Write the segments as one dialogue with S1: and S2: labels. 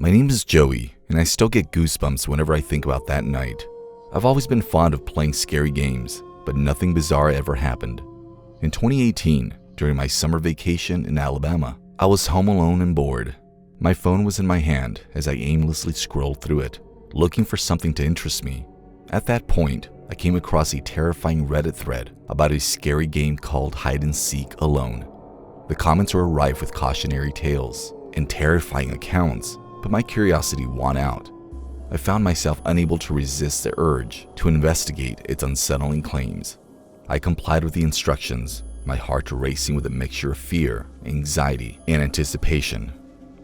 S1: My name is Joey, and I still get goosebumps whenever I think about that night. I've always been fond of playing scary games, but nothing bizarre ever happened. In 2018, during my summer vacation in Alabama, I was home alone and bored. My phone was in my hand as I aimlessly scrolled through it, looking for something to interest me. At that point, I came across a terrifying Reddit thread about a scary game called Hide and Seek Alone. The comments were rife with cautionary tales and terrifying accounts, but my curiosity won out. I found myself unable to resist the urge to investigate its unsettling claims. I complied with the instructions, my heart racing with a mixture of fear, anxiety, and anticipation.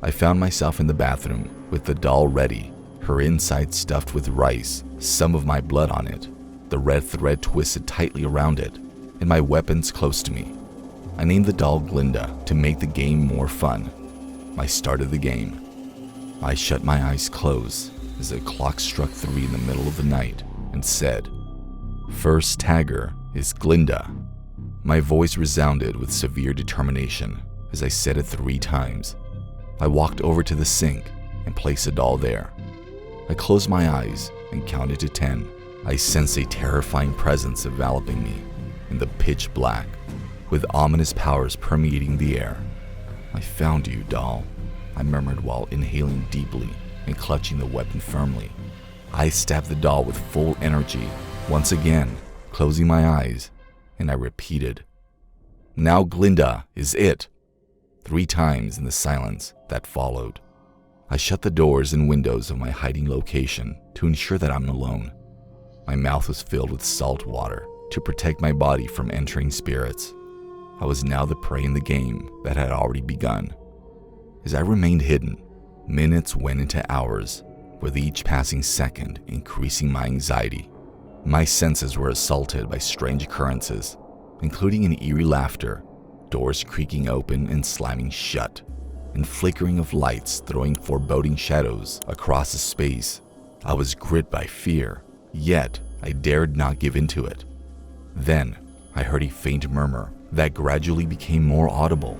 S1: I found myself in the bathroom with the doll ready, her inside stuffed with rice, some of my blood on it, the red thread twisted tightly around it, and my weapons close to me. I named the doll Glinda to make the game more fun. I started the game. I shut my eyes closed as the clock struck 3 in the middle of the night and said, "First tagger is Glinda." My voice resounded with severe determination as I said it 3 times. I walked over to the sink and placed the doll there. I closed my eyes and counted to 10. I sensed a terrifying presence enveloping me in the pitch black, with ominous powers permeating the air. "I found you, doll," I murmured while inhaling deeply and clutching the weapon firmly. I stabbed the doll with full energy, once again, closing my eyes, and I repeated, "Now Glinda is it," 3 times in the silence that followed. I shut the doors and windows of my hiding location to ensure that I'm alone. My mouth was filled with salt water to protect my body from entering spirits. I was now the prey in the game that had already begun. As I remained hidden, minutes went into hours, with each passing second increasing my anxiety. My senses were assaulted by strange occurrences, including an eerie laughter, doors creaking open and slamming shut, and flickering of lights throwing foreboding shadows across the space. I was gripped by fear, yet I dared not give into it. Then I heard a faint murmur that gradually became more audible.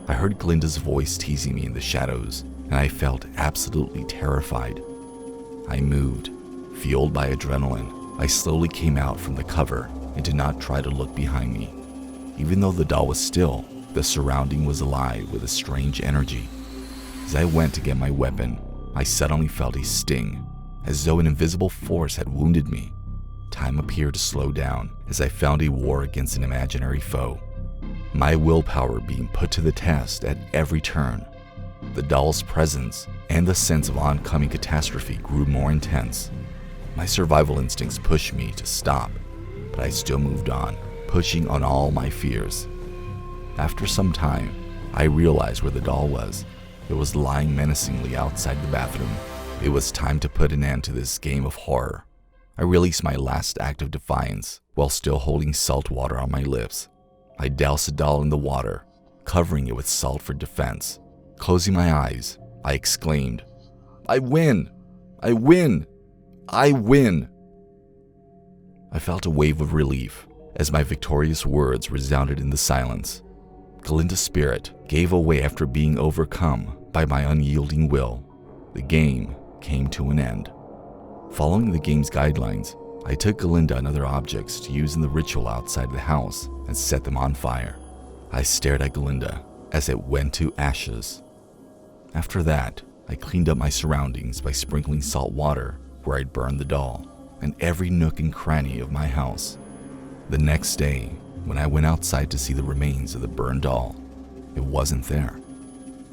S1: I heard Glinda's voice teasing me in the shadows, and I felt absolutely terrified. I moved. Fueled by adrenaline, I slowly came out from the cover and did not try to look behind me. Even though the doll was still, the surrounding was alive with a strange energy. As I went to get my weapon, I suddenly felt a sting, as though an invisible force had wounded me. Time appeared to slow down as I found a war against an imaginary foe. My willpower being put to the test at every turn. The doll's presence and the sense of oncoming catastrophe grew more intense. My survival instincts pushed me to stop, but I still moved on, pushing on all my fears. After some time, I realized where the doll was. It was lying menacingly outside the bathroom. It was time to put an end to this game of horror. I released my last act of defiance while still holding salt water on my lips. I doused the doll in the water, covering it with salt for defense. Closing my eyes, I exclaimed, "I win! I win! I win!" I felt a wave of relief as my victorious words resounded in the silence. Glinda's spirit gave away after being overcome by my unyielding will. The game came to an end. Following the game's guidelines, I took Glinda and other objects to use in the ritual outside the house and set them on fire. I stared at Glinda as it went to ashes. After that, I cleaned up my surroundings by sprinkling salt water where I'd burned the doll and every nook and cranny of my house. The next day, when I went outside to see the remains of the burned doll, it wasn't there.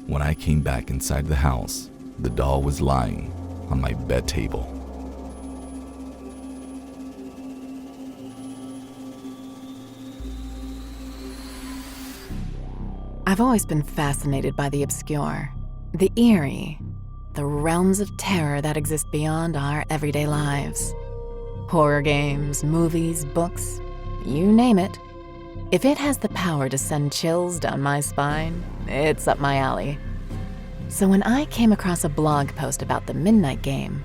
S1: When I came back inside the house, the doll was lying on my bed table.
S2: I've always been fascinated by the obscure, the eerie, the realms of terror that exist beyond our everyday lives. Horror games, movies, books, you name it. If it has the power to send chills down my spine, it's up my alley. So when I came across a blog post about the Midnight Game,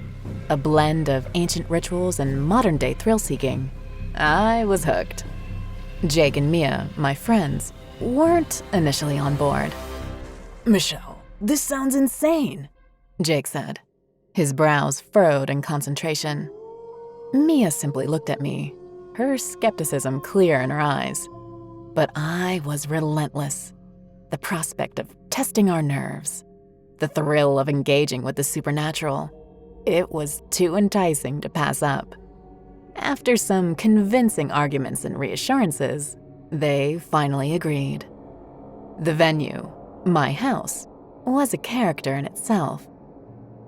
S2: a blend of ancient rituals and modern-day thrill-seeking, I was hooked. Jake and Mia, my friends, weren't initially on board.
S3: "Michelle, this sounds insane.
S2: Jake said, his brows furrowed in concentration. Mia simply looked at me, her skepticism clear in her eyes. But I was relentless. The prospect of testing our nerves, the thrill of engaging with the supernatural, it was too enticing to pass up. After some convincing arguments and reassurances, they finally agreed. The venue, my house, was a character in itself.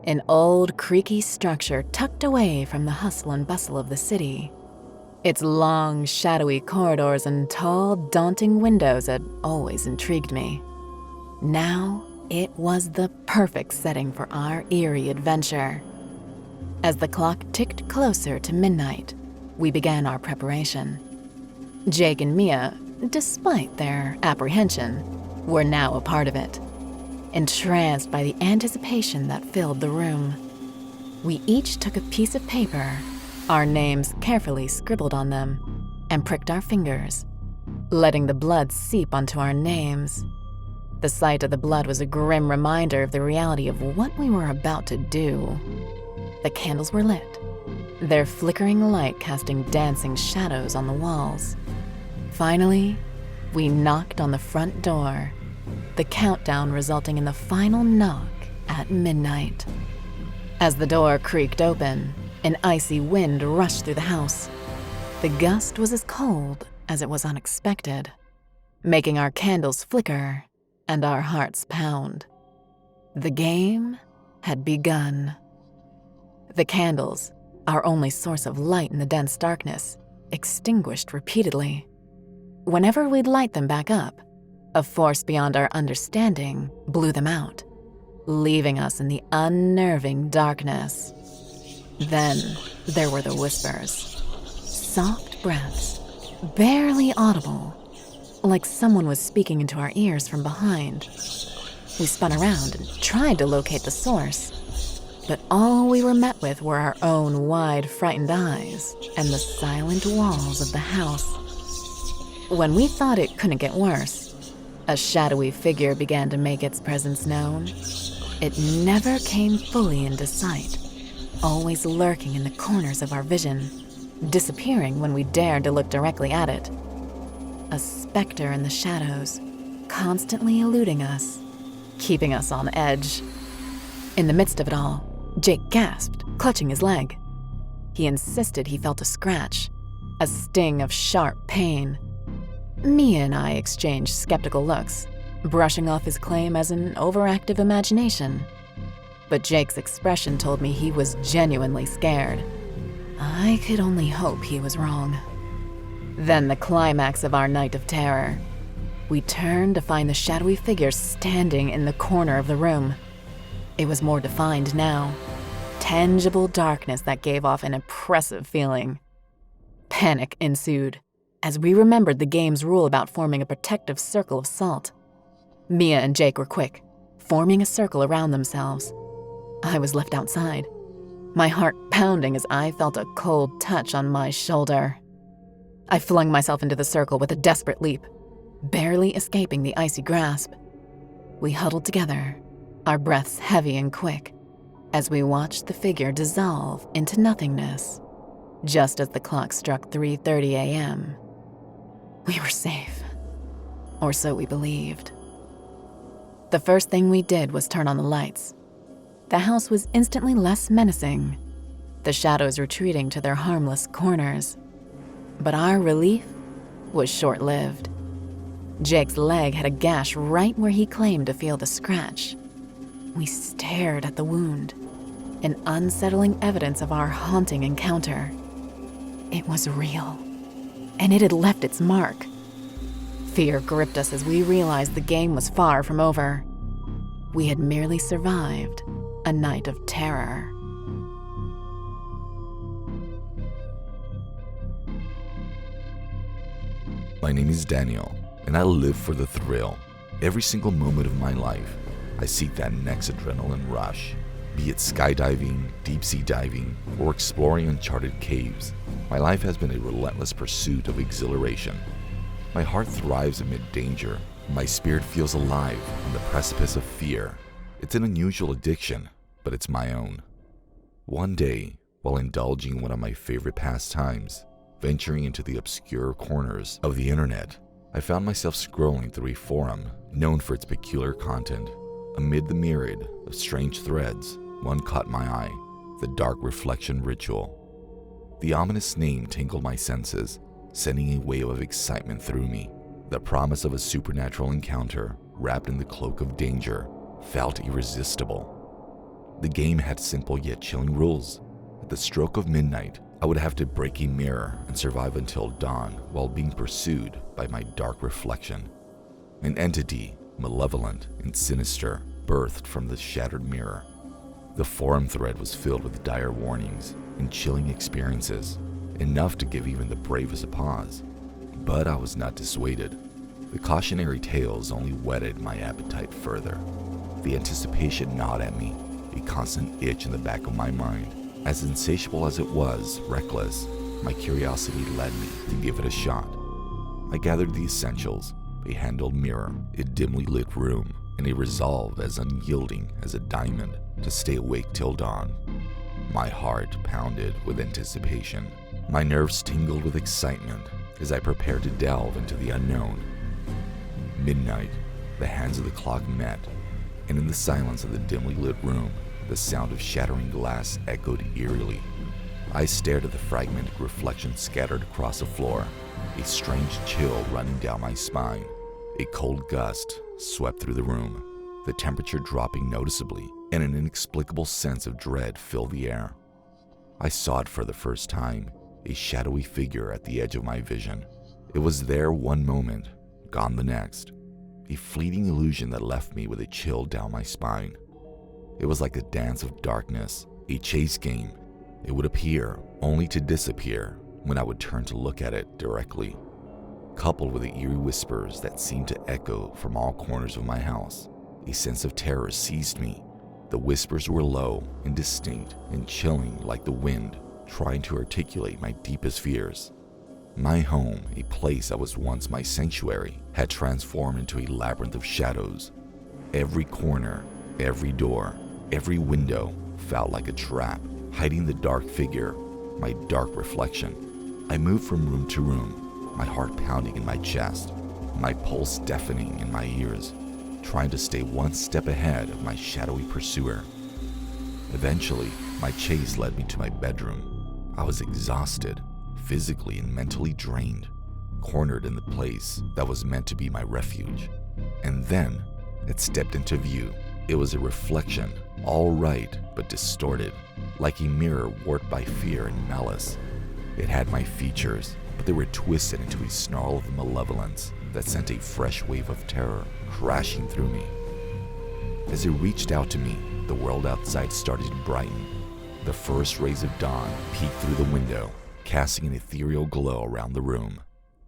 S2: An old, creaky structure tucked away from the hustle and bustle of the city. Its long, shadowy corridors and tall, daunting windows had always intrigued me. Now, it was the perfect setting for our eerie adventure. As the clock ticked closer to midnight, we began our preparation. Jake and Mia, despite their apprehension, were now a part of it, entranced by the anticipation that filled the room. We each took a piece of paper, our names carefully scribbled on them, and pricked our fingers, letting the blood seep onto our names. The sight of the blood was a grim reminder of the reality of what we were about to do. The candles were lit, their flickering light casting dancing shadows on the walls. Finally, we knocked on the front door, the countdown resulting in the final knock at midnight. As the door creaked open, an icy wind rushed through the house. The gust was as cold as it was unexpected, making our candles flicker and our hearts pound. The game had begun. The candles, our only source of light in the dense darkness, extinguished repeatedly. Whenever we'd light them back up, a force beyond our understanding blew them out, leaving us in the unnerving darkness. Then there were the whispers, soft breaths, barely audible, like someone was speaking into our ears from behind. We spun around and tried to locate the source, but all we were met with were our own wide, frightened eyes and the silent walls of the house. When we thought it couldn't get worse, a shadowy figure began to make its presence known. It never came fully into sight, always lurking in the corners of our vision, disappearing when we dared to look directly at it. A specter in the shadows, constantly eluding us, keeping us on edge. In the midst of it all, Jake gasped, clutching his leg. He insisted he felt a scratch, a sting of sharp pain. Mia and I exchanged skeptical looks, brushing off his claim as an overactive imagination. But Jake's expression told me he was genuinely scared. I could only hope he was wrong. Then the climax of our night of terror. We turned to find the shadowy figure standing in the corner of the room. It was more defined now, tangible darkness that gave off an oppressive feeling. Panic ensued as we remembered the game's rule about forming a protective circle of salt. Mia and Jake were quick, forming a circle around themselves. I was left outside, my heart pounding as I felt a cold touch on my shoulder. I flung myself into the circle with a desperate leap, barely escaping the icy grasp. We huddled together, our breaths heavy and quick, as we watched the figure dissolve into nothingness, just as the clock struck 3:30 a.m. We were safe, or so we believed. The first thing we did was turn on the lights. The house was instantly less menacing, the shadows retreating to their harmless corners. But our relief was short-lived. Jake's leg had a gash right where he claimed to feel the scratch. We stared at the wound, an unsettling evidence of our haunting encounter. It was real, and it had left its mark. Fear gripped us as we realized the game was far from over. We had merely survived a night of terror.
S1: My name is Daniel, and I live for the thrill. Every single moment of my life, I seek that next adrenaline rush. Be it skydiving, deep-sea diving, or exploring uncharted caves, my life has been a relentless pursuit of exhilaration. My heart thrives amid danger. My spirit feels alive on the precipice of fear. It's an unusual addiction, but it's my own. One day, while indulging in one of my favorite pastimes, venturing into the obscure corners of the internet, I found myself scrolling through a forum known for its peculiar content. Amid the myriad of strange threads, one caught my eye, the Dark Reflection Ritual. The ominous name tingled my senses, sending a wave of excitement through me. The promise of a supernatural encounter, wrapped in the cloak of danger, felt irresistible. The game had simple yet chilling rules. At the stroke of midnight, I would have to break a mirror and survive until dawn while being pursued by my dark reflection. An entity, malevolent and sinister, birthed from the shattered mirror. The forum thread was filled with dire warnings and chilling experiences, enough to give even the bravest a pause. But I was not dissuaded. The cautionary tales only whetted my appetite further. The anticipation gnawed at me, a constant itch in the back of my mind. As insatiable as it was reckless, my curiosity led me to give it a shot. I gathered the essentials: a handled mirror, a dimly lit room, and a resolve as unyielding as a diamond to stay awake till dawn. My heart pounded with anticipation. My nerves tingled with excitement as I prepared to delve into the unknown. Midnight, the hands of the clock met, and in the silence of the dimly lit room, the sound of shattering glass echoed eerily. I stared at the fragmented reflection scattered across the floor, a strange chill running down my spine. A cold gust swept through the room, the temperature dropping noticeably, and an inexplicable sense of dread filled the air. I saw it for the first time, a shadowy figure at the edge of my vision. It was there one moment, gone the next, a fleeting illusion that left me with a chill down my spine. It was like a dance of darkness, a chase game. It would appear, only to disappear when I would turn to look at it directly. Coupled with the eerie whispers that seemed to echo from all corners of my house, a sense of terror seized me. The whispers were low, indistinct, and chilling like the wind, trying to articulate my deepest fears. My home, a place that was once my sanctuary, had transformed into a labyrinth of shadows. Every corner, every door, every window felt like a trap, hiding the dark figure, my dark reflection. I moved from room to room, my heart pounding in my chest, my pulse deafening in my ears, trying to stay one step ahead of my shadowy pursuer. Eventually, my chase led me to my bedroom. I was exhausted, physically and mentally drained, cornered in the place that was meant to be my refuge. And then it stepped into view. It was a reflection, all right but distorted, like a mirror warped by fear and malice. It had my features, but they were twisted into a snarl of malevolence that sent a fresh wave of terror crashing through me. As it reached out to me, the world outside started to brighten. The first rays of dawn peeked through the window, casting an ethereal glow around the room.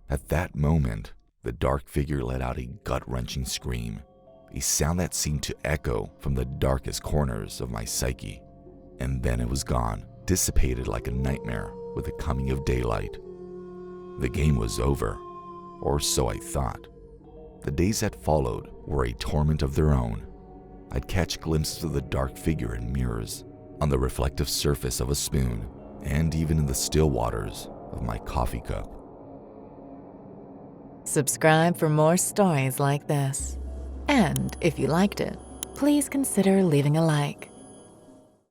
S1: At that moment, the dark figure let out a gut-wrenching scream, a sound that seemed to echo from the darkest corners of my psyche. And then it was gone, dissipated like a nightmare with the coming of daylight. The game was over, or so I thought. The days that followed were a torment of their own. I'd catch glimpses of the dark figure in mirrors, on the reflective surface of a spoon, and even in the still waters of my coffee cup.
S2: Subscribe for more stories like this. And if you liked it, please consider leaving a like.